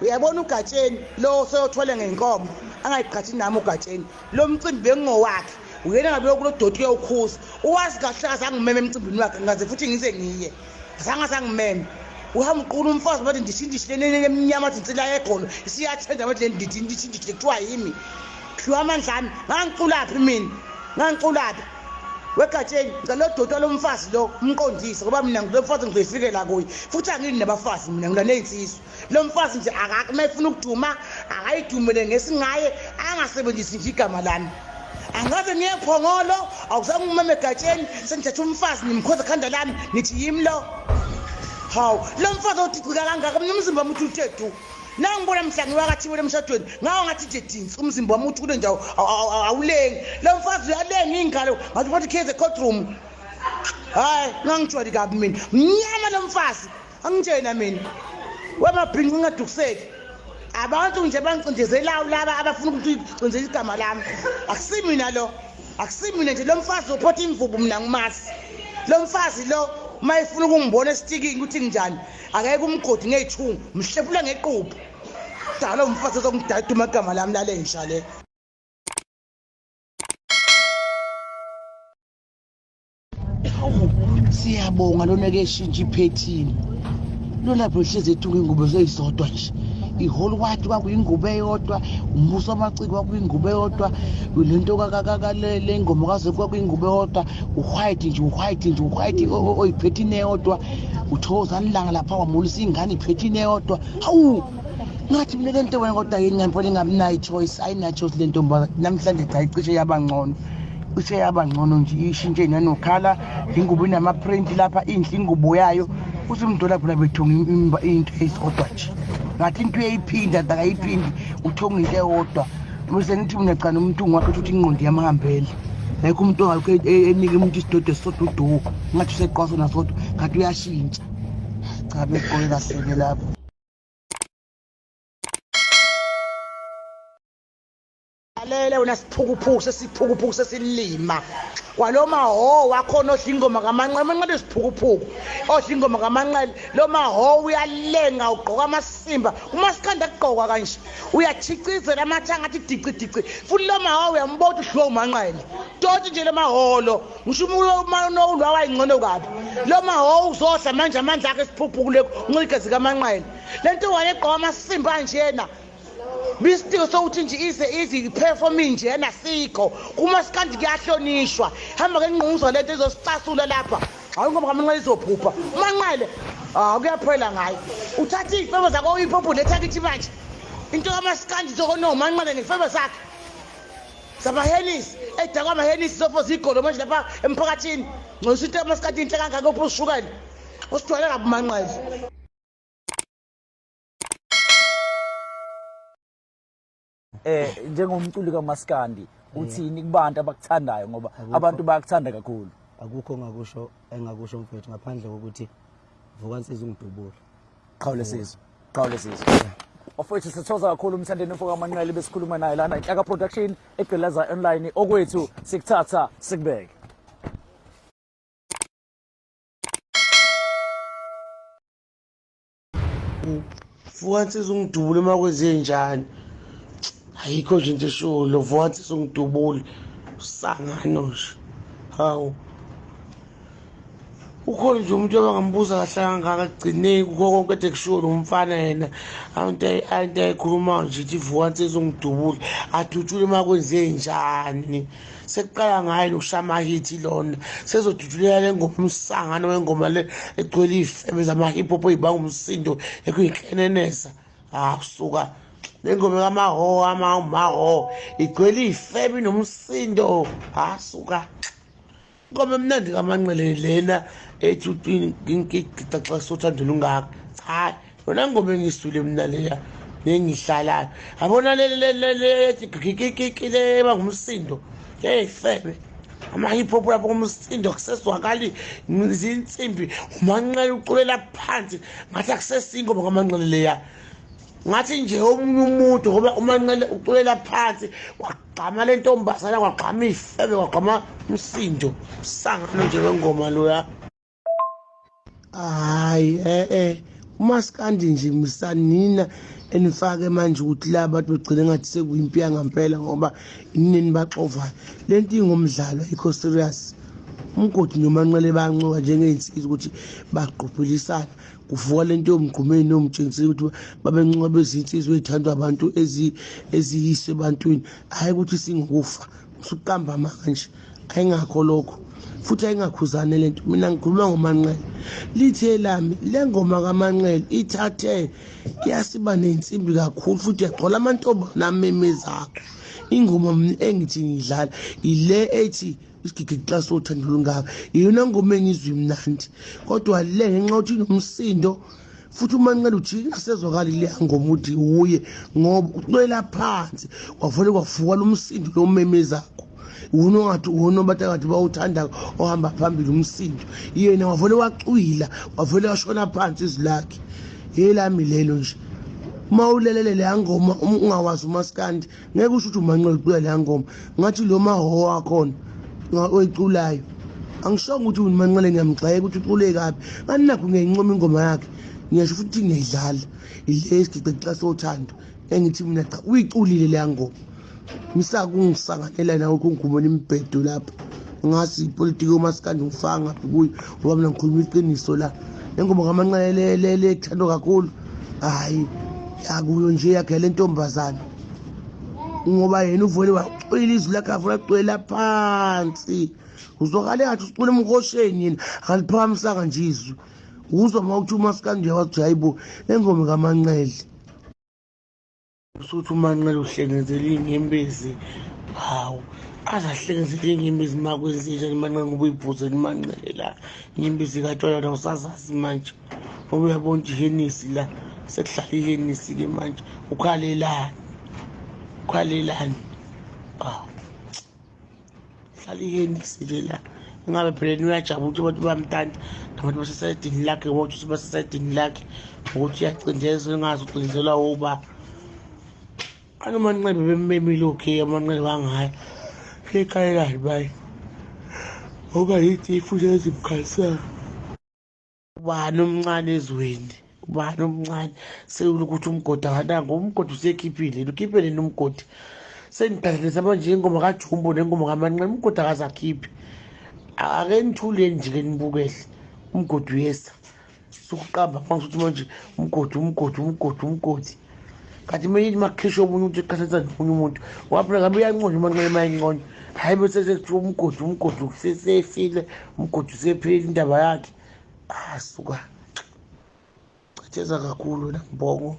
uyabona uGatsheni lo soyothwele ngenkomo angayiqhathi nami uGatsheni lo mcimbi bengingowakhe uyena ngabe kulo doti uyawukhuza uwazi kahle azangimeme emcimbini wakhe ngaze futhi ngize ngiye azangimeme uhamba uqula umfazi bathi ndishindishile eminyama athi insila eqolo isiyathenda bathi ndishindishile kuthiwa yimi khiwa amandlami ngangiculaphi mina ngangiculaphi weGatsheni ngalo doti lomfazi lo umqondise ngoba mina ngilo mfazi ngizoyifikela kuye futhi angini nabafazi mina nginaney'nsizwa lo mfazi nje akafuna ukuduma akayidumele ngesingaye angasebenzisi nje igama lami angaze ngiye ePhongolo awuzange umeme eGatsheni sengithatha umfazi nimkhoza ekhanda lami nithi yimi lo hawu lo mfazi oticika kangaka mina umzimba wami uthe du nangibona mhla ngiwakathiwe emshadweni ngawo ngathi nje dinsi umzimba wami uthi kule ndawo awulengi lo mfazi uyalenga ingalo ngathi bathi kheze courtroom hayi ngangijwali kabi mina mnyama lo mfazi angitshena mina wemabhinqi ngingadukuseki abantu nje bangicindezelayo laba abafuna ukuthi icindezele igama lami akusimina lo akusimina nje lo mfazi uphotha imvubu mina ngimasi lo mfazi lo mayifuna ukungibona estikini ukuthi njani akeke umgodi ngezithungu mhlephula ngequpho dalo mfazi uzongidayida amagama lami lalensha le siyabonga lona ke shintsha iphethini lo lapho hleze ethunga ingubo zeyisodwa nje ihole wathi kwakuyingubo eyodwa umbuso wamaciko kwakuyingubo eyodwa lento kakalele ingoma kaze kwakuyingubo eyodwa white oyiphethini eyodwa uThokozani Langa lapha wamulisa ingane iphethini eyodwa hawu ngathi mina lento wena kodwa yini ngempela ingabinayo choice ayina choice lento mba namhlanje cha icishe yabangcono cishe yabangcono nje ishintshe nanokhala ingubo inama print lapha inhle ingubo yayo usumdola phela bethunga into eyodwa nje ngathi into eyiphinda akayiphindi uthonga into eyodwa bese ngithi mina cha nomuntu wakhe ukuthi ingqondo yamahambela like umuntu ongakho enike umuntu isidodo esodwa udu ngathi useqwaso nasodwa ngathi uyashintsha cha beqoke kahleke lapho alele wena siphukuphuku sesilima kwaloma ho wakhona odlingoma kamanqele siphukuphuku odlingoma kamanqele lo maho uyalenga ugqoka amasimba uMasikandi aqoka kanje uyachicizela amathanga athi dici futhi lo maho uyambotha uhluwa umanqele doti nje lo maholo ngisho umuntu wayingcono kabi lo maho uzodla manje amandla akhe siphukuphuku uncikezi kamanqele lento wayeqoka amasimba kanjena Bistiyo sokuthi nje izi performing nje nasikho kuMasikandi kuyahlonishwa hamba ke ngqunguzwa lento ezosicasula lapha hayi ngoba kamanqele izophupha umanqele kuyaphela ngayo uthatha izifebe zakho uyiphophu letha kithi manje into kaMasikandi zokono umanqele ngifebe zakhe sabahenisi edakwa amahenisi sofo zigolo manje lapha emphakathini ngcono into kaMasikandi inhle kangaka uphusukele usithwele kabi umanqele njengomculi kaMasikandi uthini kubantu abakuthandayo ngoba abantu bayakuthanda kakhulu akukho engakusho mfethu ngaphandle kokuthi Vukansizwe ungidubule qhawule sizwe ofethu sithoza kakhulu umthandeni mfoka kaManqele besikhuluma naye lana Inhlaka Production eGqileza Online okwethu sikuthatha sikubeke Vukansizwe ungidubule makwenze njani ayikho nje into esho lo Vukansizwe ungidubule usangano nje hawu ukhona nje umuntu abangambuza kahle kangaka agcineki kukho konke kade kusho lo mfana yena into ayikhuluma nje ithi Vukansizwe ungidubule aduthule makwenze njani sekuqala ngayo nokushama hit lona sezodudulela lengoma umsangano wengoma le egcwele ifebe zama hip hop ezibanga umsindo ekuyikhenenesa usuka lengoma kamaho igcwele ifebe nomsindo suka ngoma emnandi kaManqele lena ethi ngigida xa sothandela ungaka cha yona ngoma engisule mina leya nengihlalayo yabona le gigikikile bangumsindo ifebe ama hip hop lapho umsindo kuseswakali izinsimbi uManqele uculela phansi ngathi akusesingoma kaManqele leya ngathi nje omunye umuntu ngoba uManqele uculela phansi waqhama le ntombazana waqhama ifebe waqhama umsindo usangano nje wengoma loya hayi uMasikandi nje msanina enifake manje ukuthi la bantu begcine ngathi sekuyimpi yangampela ngoba inini baxovayo lento ingomdlalo ayikho serious. Umgodi nomanqele bayancoka njengey'nsizwa ukuthi bagqubhelisana kuvuka lento yomgqumeni nomtshengisile ukuthi babencoka bezinsizwa ey'thandwa abantu eziyise ebantwini, hhayi ukuthi singokufa usuqamba manje. Ayingakho lokho futhi ayingakhuzane lento. Mina ngikhuluma ngomanqele lithe lami le ngoma kamanqele ithathe yasiba nensimbi kakhulu futhi yagcwala amantombazane amemezakho. Ingoma engithi ngidlala ile ethi isigigidi xa sothando olungaka iyona ngoma engizwe imnandi, kodwa le ngenxa yokuthi inomsindo futhi umanqele ujike asezwakali leya ngoma uthi uye ngoba ucwela phansi kwavele kwavuka lo msindo lo memezakho. Wona ongathi wona bathi akathi bawuthanda ohamba phambili umsindo, yena wavele wacwila wavele washona phansi izwi lakhe. Yelami lelo nje uma ulelele leya ngoma ungawazi umaskandi ngeke usho ukuthi umanqele ucula leya ngoma ngathi lo mahoho wakhona oyiculayo. Angishongo ukuthi umanqele ngiyamgxeka ukuthi ucule kabi, ngani nakho ngiyayincoma ingoma yakhe ngiyasho futhi ngiyayidlala ile isigigidi xa sothando engithi mina cha uyiculile leya ngoma. Misakungisanganela nawe kungumona imbhedo lapha ngasi ipolitiki yomaskandi ngifaka ngaphi kuyo ngoba mina ngikhuluma iqiniso la. Lengoma kamanqele le ethandwa kakhulu hayi yakuyo nje yakhe le ntombazana ngoba yena uvole wacwila izwi lakhe avula cwela phansi uzwakale ngathi ucula emhosheni yena akaliphakamisanga nje izwi. Uzwa uma uthi umaskandi nje wathi hayibo le ngoma kamanqele usuthi umanqele uhlengenzela iy'nyembezi. Hawu azahlengenzela iy'nyembezi uma kwenzenjani manqele ngoba uyibhuzela imanqele la inyembezi katshwala la usazazi manje ngoba uyabona ukuthi ihenisi la sekuhlala ihenisi-ke manje ukhalelani hlala ihenisi nje la ingabe phela uyajabula ukuthi abantu bamtanda nabantu basesayidini lakhe ngoba ukuthi basesayidini lakhe ukuthi uyacindezelwa engazi ucindezelwa uba anomanqebe bemmemile okay amanqele wangaya ekhalelani bayi ngoba yithi futhi ezimkhalisana. Ubani omncane ezweni, ubani omncane sekulokuthi umgodi akananga umgodi usekhiphile ukhiphele nomgodi sengidalelisa manje ingoma kaJumbo nengoma kamanqele umgodi akazakhiphi. Ake nithuleni nje-ke nibukele umgodi uyesa sukuqamba mangisuthi manje umgodi kanti manje makukhishwa omunye umuntu eqhathanisa nomunye umuntu waphela ngabe uyanconywa umanqele mayinconywa hhayi bese sekuthiwa umgodi usesefile umgodi usephelile indaba yakhe suka chatheza kakhulu wena mbongo.